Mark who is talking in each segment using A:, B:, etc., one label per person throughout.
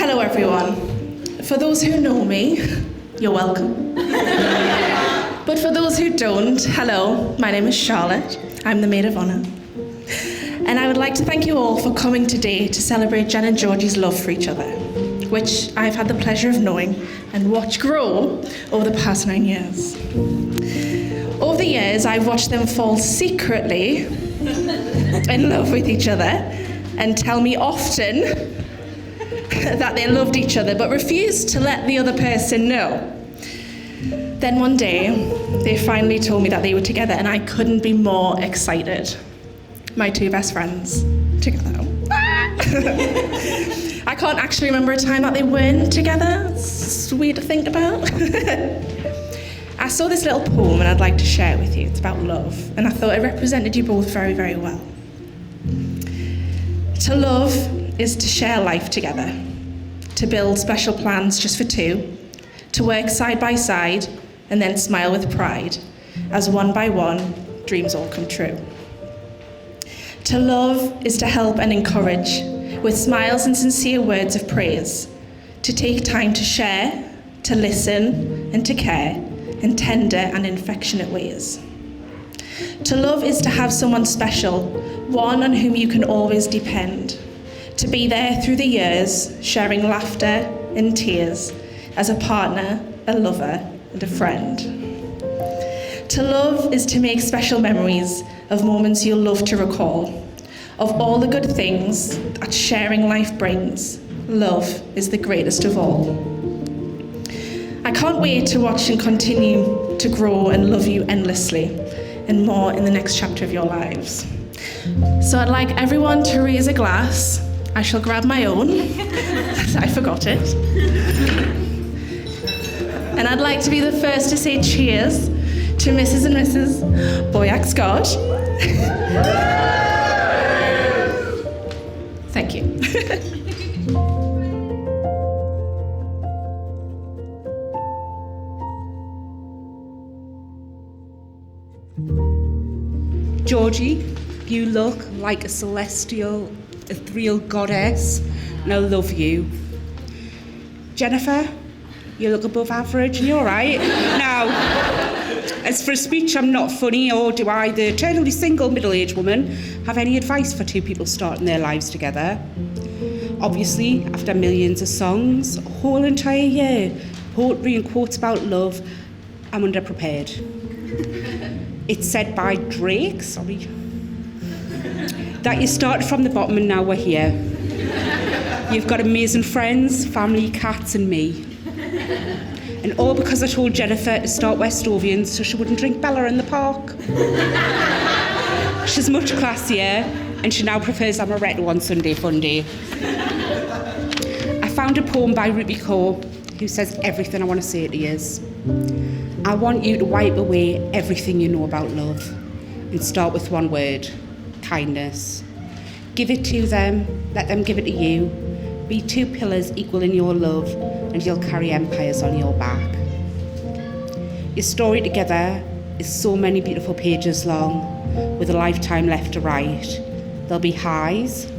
A: Hello everyone. For those who know me, you're welcome. But for those who don't, hello, my name is Charlotte. I'm the maid of honour. And I would like to thank you all for coming today to celebrate Jen and Georgie's love for each other, which I've had the pleasure of knowing and watched grow over the past 9 years. Over the years, I've watched them fall secretly in love with each other and tell me often that they loved each other but refused to let the other person know. Then one day, they finally told me that they were together and I couldn't be more excited. My two best friends together. I can't actually remember a time that they weren't together. It's weird to think about. I saw this little poem and I'd like to share it with you. It's about love, and I thought it represented you both very, very well. To love is to share life together, to build special plans just for two, to work side by side and then smile with pride as one by one dreams all come true. To love is to help and encourage with smiles and sincere words of praise, to take time to share, to listen and to care in tender and affectionate ways. To love is to have someone special, one on whom you can always depend, to be there through the years, sharing laughter and tears as a partner, a lover and a friend. To love is to make special memories of moments you'll love to recall, of all the good things that sharing life brings. Love is the greatest of all. I can't wait to watch and continue to grow and love you endlessly and more in the next chapter of your lives. So I'd like everyone to raise a glass. I shall grab my own. I forgot it. And I'd like to be the first to say cheers to Mrs. and Mrs. Boyack-Scott. Thank you.
B: Georgie, you look like a celestial, ethereal goddess, and I love you. Jennifer, you look above average and you're right. Now, as for a speech, I'm not funny, or do I, the eternally single middle-aged woman, have any advice for two people starting their lives together? Obviously, after millions of songs, a whole entire year, poetry and quotes about love, I'm underprepared. It's said by Drake, that you started from the bottom and now we're here. You've got amazing friends, family, cats and me. And all because I told Jennifer to start Westovians so she wouldn't drink Bella in the park. She's much classier and she now prefers amaretto on Sunday Funday. I found a poem by Ruby Kaur who says everything I want to say to you is, I want you to wipe away everything you know about love and start with one word, kindness. Give it to them, let them give it to you. Be two pillars equal in your love and you'll carry empires on your back. Your story together is so many beautiful pages long with a lifetime left to write. There'll be highs,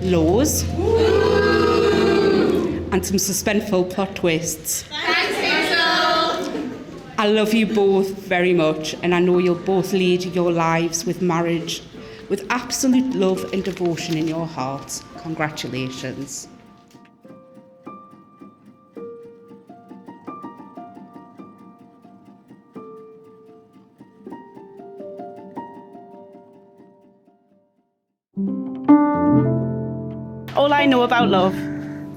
B: lows, and some suspenseful plot twists.
C: Thanks, Hazel.
B: I love you both very much, and I know you'll both lead your lives with marriage, with absolute love and devotion in your hearts. Congratulations.
A: All I know about love.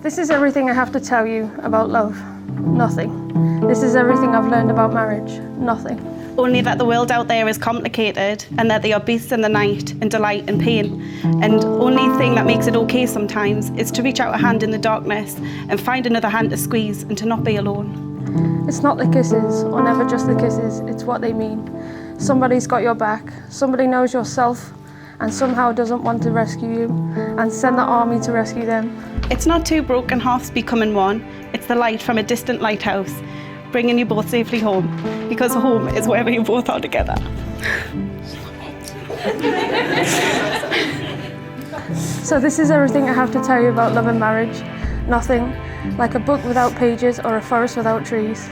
D: This is everything I have to tell you about love. Nothing. This is everything I've learned about marriage. Nothing.
E: Only that the world out there is complicated and that there are beasts in the night and delight and pain. And only thing that makes it okay sometimes is to reach out a hand in the darkness and find another hand to squeeze and to not be alone.
D: It's not the kisses, or never just the kisses, it's what they mean. Somebody's got your back, somebody knows yourself and somehow doesn't want to rescue you and send the army to rescue them.
E: It's not two broken hearts becoming one, it's the light from a distant lighthouse, bringing you both safely home, because home is wherever you both are together.
D: So this is everything I have to tell you about love and marriage. Nothing, like a book without pages or a forest without trees.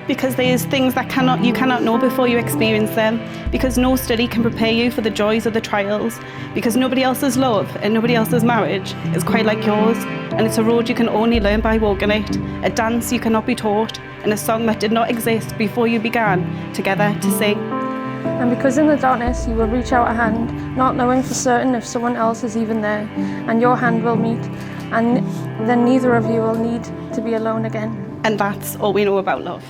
E: Because there's things that you cannot know before you experience them. Because no study can prepare you for the joys of the trials. Because nobody else's love and nobody else's marriage is quite like yours. And it's a road you can only learn by walking it. A dance you cannot be taught. And a song that did not exist before you began together to sing.
D: And because in the darkness you will reach out a hand, not knowing for certain if someone else is even there, and your hand will meet, and then neither of you will need to be alone again.
E: And that's all we know about love.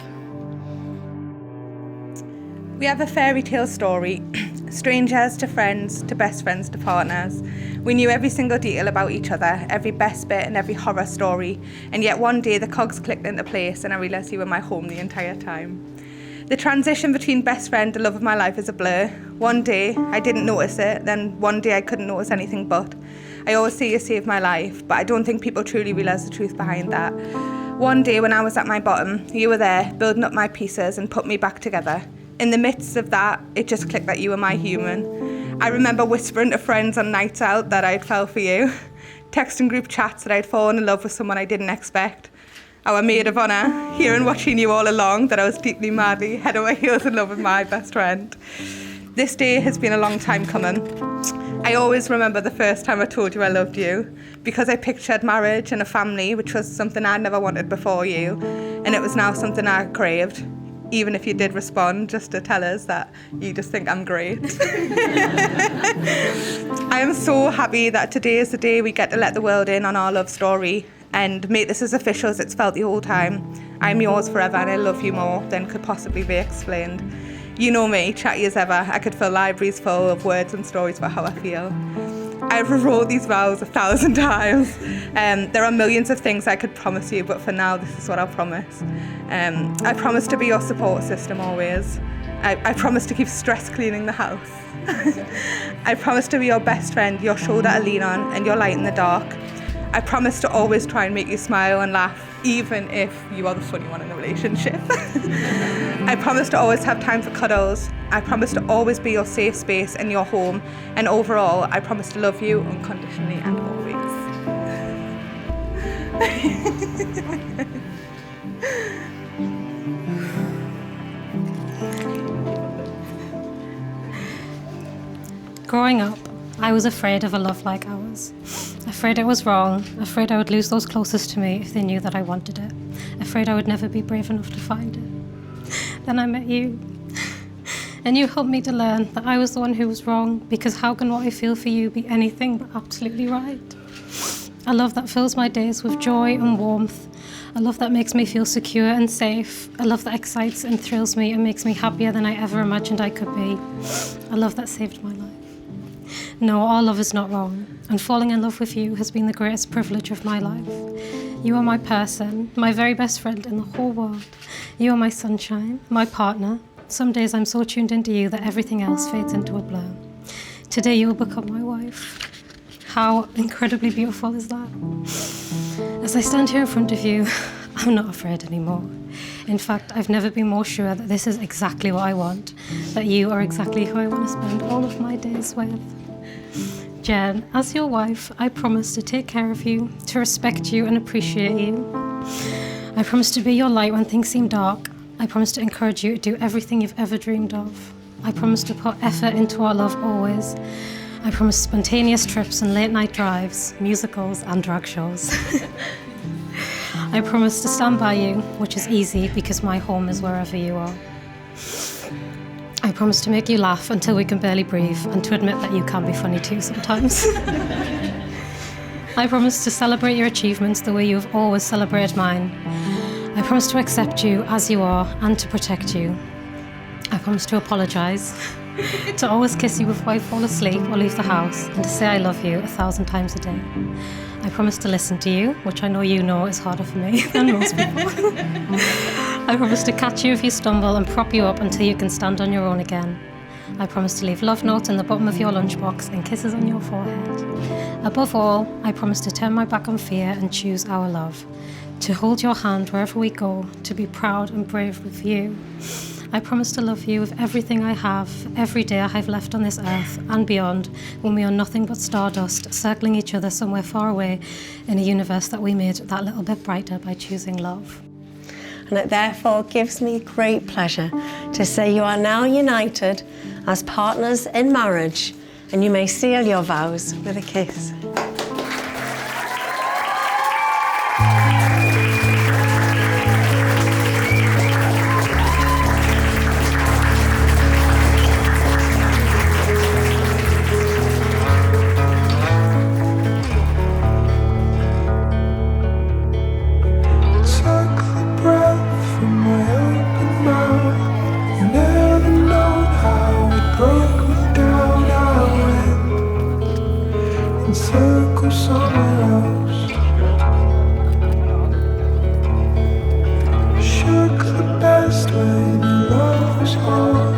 F: We have a fairy tale story, strangers to friends, to best friends to partners. We knew every single detail about each other, every best bit and every horror story, and yet one day the cogs clicked into place and I realised you were my home the entire time. The transition between best friend and love of my life is a blur. One day I didn't notice it, then one day I couldn't notice anything but. I always say you saved my life, but I don't think people truly realise the truth behind that. One day when I was at my bottom, you were there, building up my pieces and put me back together. In the midst of that, it just clicked that you were my human. I remember whispering to friends on nights out that I'd fell for you, texting group chats that I'd fallen in love with someone I didn't expect. Our maid of honour, hearing what she knew all along, that I was deeply madly head over heels in love with my best friend. This day has been a long time coming. I always remember the first time I told you I loved you, because I pictured marriage and a family, which was something I'd never wanted before you, and it was now something I craved. Even if you did respond, just to tell us that you just think I'm great. I am so happy that today is the day we get to let the world in on our love story and make this as official as it's felt the whole time. I'm yours forever and I love you more than could possibly be explained. You know me, chatty as ever. I could fill libraries full of words and stories for how I feel. I've rewrote these vows 1,000 times. There are millions of things I could promise you, but for now, this is what I'll promise. I promise to be your support system always. I promise to keep stress cleaning the house. I promise to be your best friend, your shoulder to lean on, and your light in the dark. I promise to always try and make you smile and laugh, even if you are the funny one in the relationship. I promise to always have time for cuddles. I promise to always be your safe space and your home. And overall, I promise to love you unconditionally and always.
G: Growing up, I was afraid of a love like ours. Afraid it was wrong, afraid I would lose those closest to me if they knew that I wanted it, afraid I would never be brave enough to find it. Then I met you, and you helped me to learn that I was the one who was wrong, because how can what I feel for you be anything but absolutely right? A love that fills my days with joy and warmth, a love that makes me feel secure and safe, a love that excites and thrills me and makes me happier than I ever imagined I could be, a love that saved my life. No, our love is not wrong, and falling in love with you has been the greatest privilege of my life. You are my person, my very best friend in the whole world. You are my sunshine, my partner. Some days I'm so tuned into you that everything else fades into a blur. Today you will become my wife. How incredibly beautiful is that? As I stand here in front of you, I'm not afraid anymore. In fact, I've never been more sure that this is exactly what I want, that you are exactly who I want to spend all of my days with. Jen, as your wife, I promise to take care of you, to respect you and appreciate you. I promise to be your light when things seem dark. I promise to encourage you to do everything you've ever dreamed of. I promise to put effort into our love always. I promise spontaneous trips and late night drives, musicals and drag shows. I promise to stand by you, which is easy because my home is wherever you are. I promise to make you laugh until we can barely breathe and to admit that you can be funny too sometimes. I promise to celebrate your achievements the way you have always celebrated mine. I promise to accept you as you are and to protect you. I promise to apologise, to always kiss you before I fall asleep or leave the house, and to say I love you 1,000 times a day. I promise to listen to you, which I know you know is harder for me than most people. I promise to catch you if you stumble and prop you up until you can stand on your own again. I promise to leave love notes in the bottom of your lunchbox and kisses on your forehead. Above all, I promise to turn my back on fear and choose our love, to hold your hand wherever we go, to be proud and brave with you. I promise to love you with everything I have, every day I have left on this earth and beyond, when we are nothing but stardust, circling each other somewhere far away in a universe that we made that little bit brighter by choosing love.
H: And it therefore gives me great pleasure to say you are now united as partners in marriage, and you may seal your vows with a kiss.
I: Circle somewhere else. Shook the best when your love was hard.